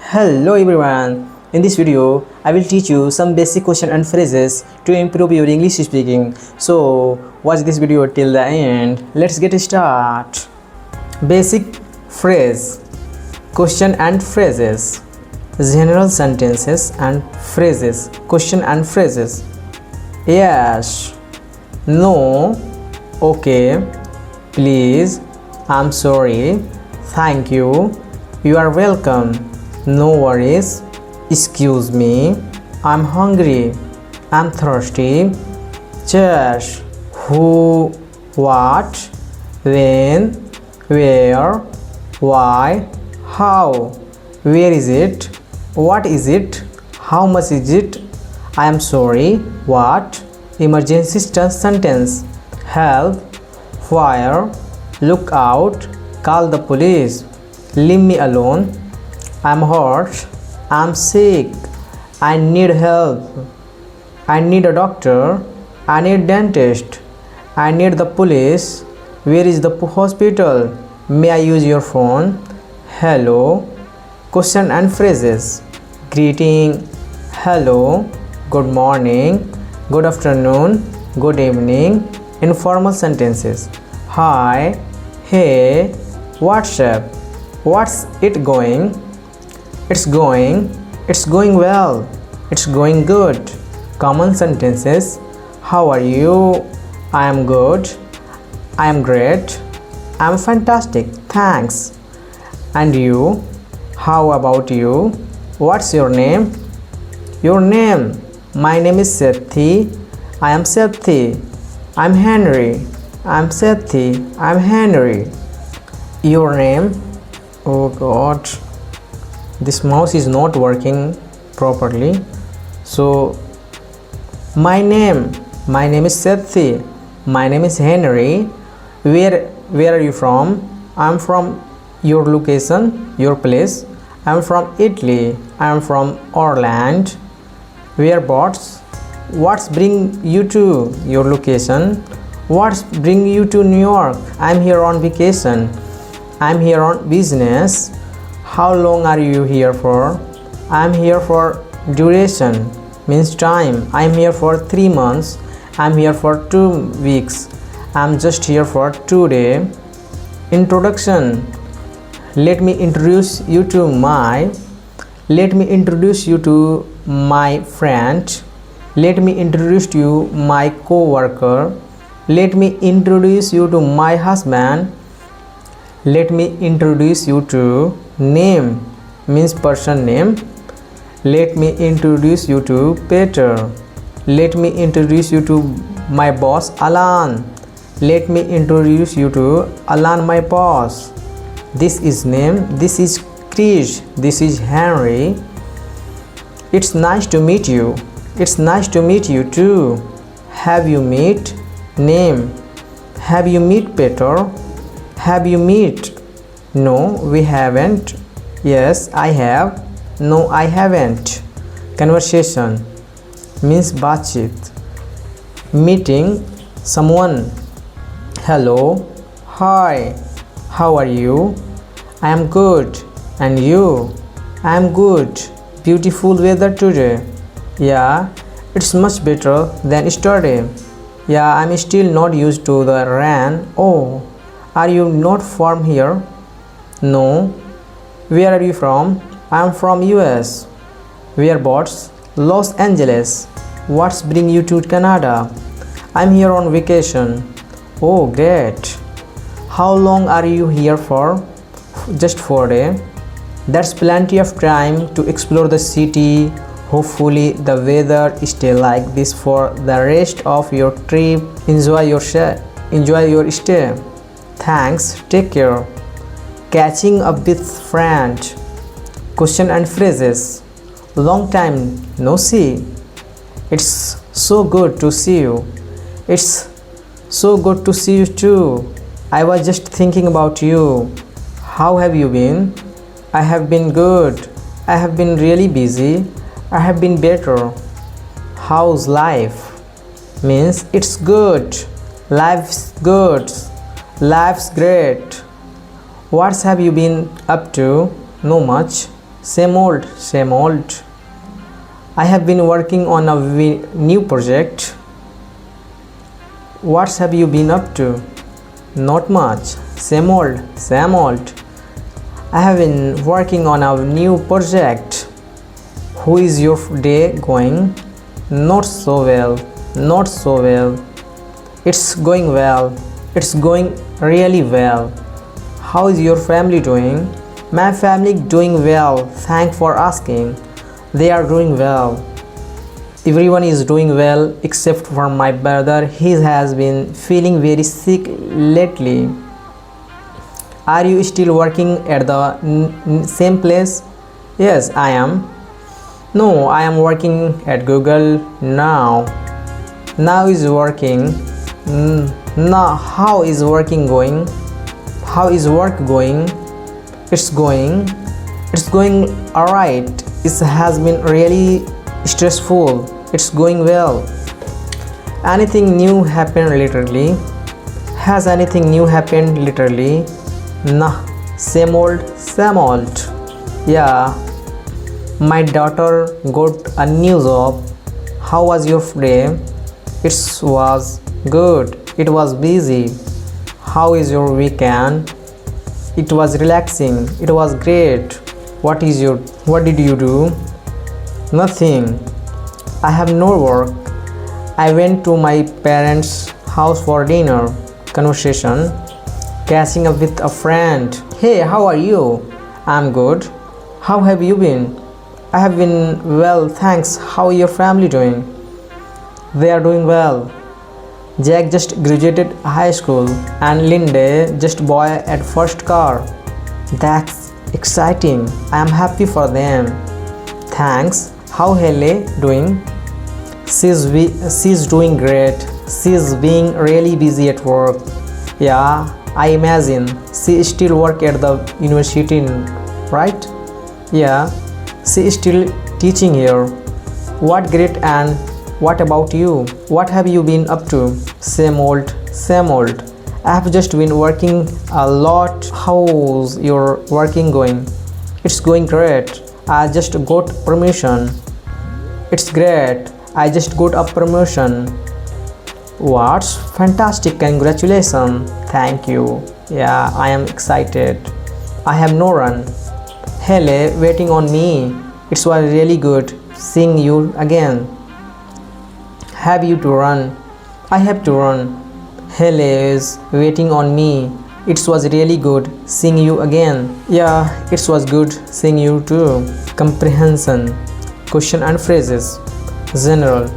Hello everyone. In this video, I will teach you some basic question and phrases to improve your English speaking. So, watch this video till the end. Let's get started. Basic phrase, question and phrases, general sentences and phrases, question and phrases. Yes, no, okay, please, I'm sorry, thank you, you are welcome, no worries, excuse me, I'm hungry, I'm thirsty, just, who, what, when, where, why, how, where is it, what is it, how much is it, I am sorry, what, emergency sentence, help, fire, look out, call the police, leave me alone, I'm hurt, I'm sick, I need help, I need a doctor, I need dentist, I need the police, where is the hospital, may I use your phone, hello, question and phrases, greeting, hello, good morning, good afternoon, good evening, informal sentences, hi, hey, what's up, what's it going, it's going well, it's going good, common sentences, how are you, I am good, I am great, I am fantastic, thanks, and you, how about you, what's your name, your name, my name is Sethi, I am Sethi, I'm Henry, I'm Sethi, I'm Henry, your name, oh god, this mouse is not working properly, so my name is Sethi, my name is Henry, where are you from, I'm from your location, your place, I'm from Italy, I'm from Orlando, whereabouts, what's bring you to your location, what's bring you to New York, I'm here on vacation, I'm here on business, how long are you here for, I'm here for duration, means time, I'm here for 3 months, I'm here for 2 weeks, I'm just here for 2 days. Introduction, let me introduce you to my friend, let me introduce to you my co-worker, let me introduce you to my husband, let me introduce you to name, means person name, let me introduce you to Peter, let me introduce you to my boss Alan, let me introduce you to Alan my boss, this is name, this is Krish, this is Henry, it's nice to meet you, it's nice to meet you too, have you met, name, have you met Peter, have you met, no we haven't, yes I have, no I haven't, conversation, means बातचीत, meeting someone, hello, hi, how are you, I am good, and you, I am good, beautiful weather today, yeah it's much better than yesterday, yeah I'm still not used to the rain, oh are you not from here, no, where are you from, I am from US, whereabouts, Los Angeles, what's bring you to Canada, I'm here on vacation, oh great, how long are you here for, just 4 days, that's plenty of time to explore the city, hopefully the weather stay like this for the rest of your trip, enjoy your stay, thanks, take care, catching up with friend, question and phrases, long time no see, it's so good to see you, it's so good to see you too, I was just thinking about you, how have you been, I have been good, I have been really busy, I have been better, how's life, means it's good, life's good, life's great, what have you been up to, no much, Same old, same old. I have been working on a new project. What have you been up to? Not much. Same old, same old. I have been working on a new project. How is your day going? Not so well, not so well. It's going well. It's going really well. How is your family doing? My family doing well. Thanks for asking. They are doing well. Everyone is doing well except for my brother. He has been feeling very sick lately. Are you still working at the same place? Yes, I am. No, I am working at Google now. Now is working. Now, how is working going? How is work going? It's going alright. It has been really stressful. It's going well. Anything new happened lately? Has anything new happened lately? Nah, same old, same old. Yeah, my daughter got a new job. How was your day? It was good. It was busy. How is your weekend? It was relaxing. It was great. What did you do? Nothing. I have no work. I went to my parents' house for dinner. Conversation. Catching up with a friend. Hey, how are you? I'm good. How have you been? I have been well, thanks. How are your family doing? They are doing well. Jack just graduated high school and Linde just bought at first car. That's exciting. I am happy for them. Thanks. How Hele doing? She's doing great. She's being really busy at work. Yeah, I imagine. She still work at the university, right? Yeah, she is still teaching here. What great. And what about you? What have you been up to? Same old, same old. I have just been working a lot. How's your working going? It's going great. I just got promotion. It's great. I just got a promotion. What? Fantastic. Congratulations. Thank you. Yeah, I am excited. I have no run. Hele waiting on me. It was really good seeing you again. Have you to run? I have to run. Hele is waiting on me. It was really good seeing you again. Yeah, it was good seeing you too. Comprehension. Question and phrases. General.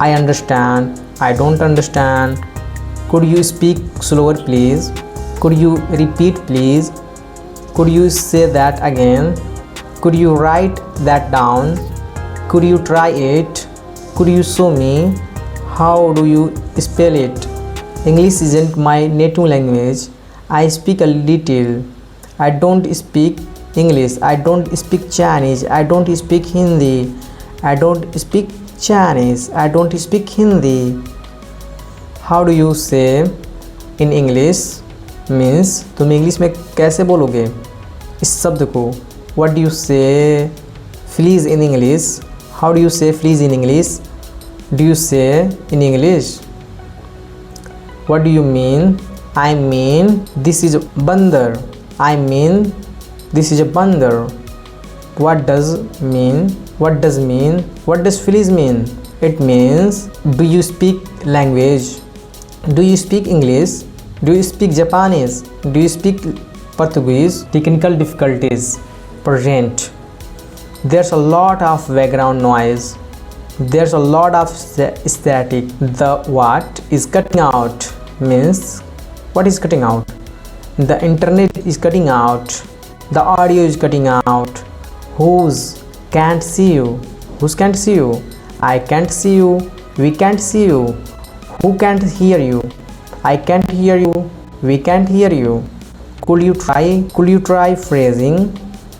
I understand. I don't understand. Could you speak slower please? Could you repeat please? Could you say that again? Could you write that down? Could you try it? Could you show me? How do you spell it? English isn't my native language. I speak a little. I don't speak English. I don't speak Chinese. I don't speak Hindi. I don't speak Chinese. I don't speak Hindi. How do you say in English? Means तुम English में कैसे बोलोगे इस शब्द को? What do you say fleas in English? How do you say fleas in English? Do you say in English? What do you mean? I mean this is a bandar. I mean this is a bandar. What does mean? What does mean? What does fleas mean? It means do you speak language? Do you speak English? Do you speak Japanese? Do you speak Portuguese? Technical difficulties present. There's a lot of background noise. There's a lot of static. The what is cutting out means what is cutting out? The internet is cutting out. The audio is cutting out. Whose can't see you? Whose can't see you? I can't see you. We can't see you. Who can't hear you? I can't hear you. We can't hear you. Could you try phrasing?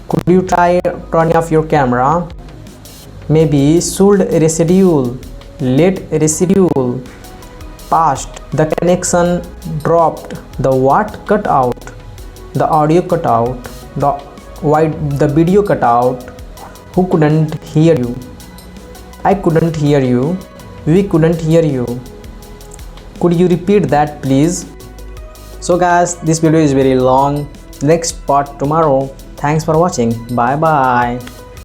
Could you try turning off your camera? Maybe should reschedule. Let reschedule. Past. The connection dropped. The what cut out? The audio cut out. The Why the video cut out? Who couldn't hear you? I couldn't hear you. We couldn't hear you. Could you repeat that please? So guys, this video is very long. Next part tomorrow. Thanks for watching. Bye bye.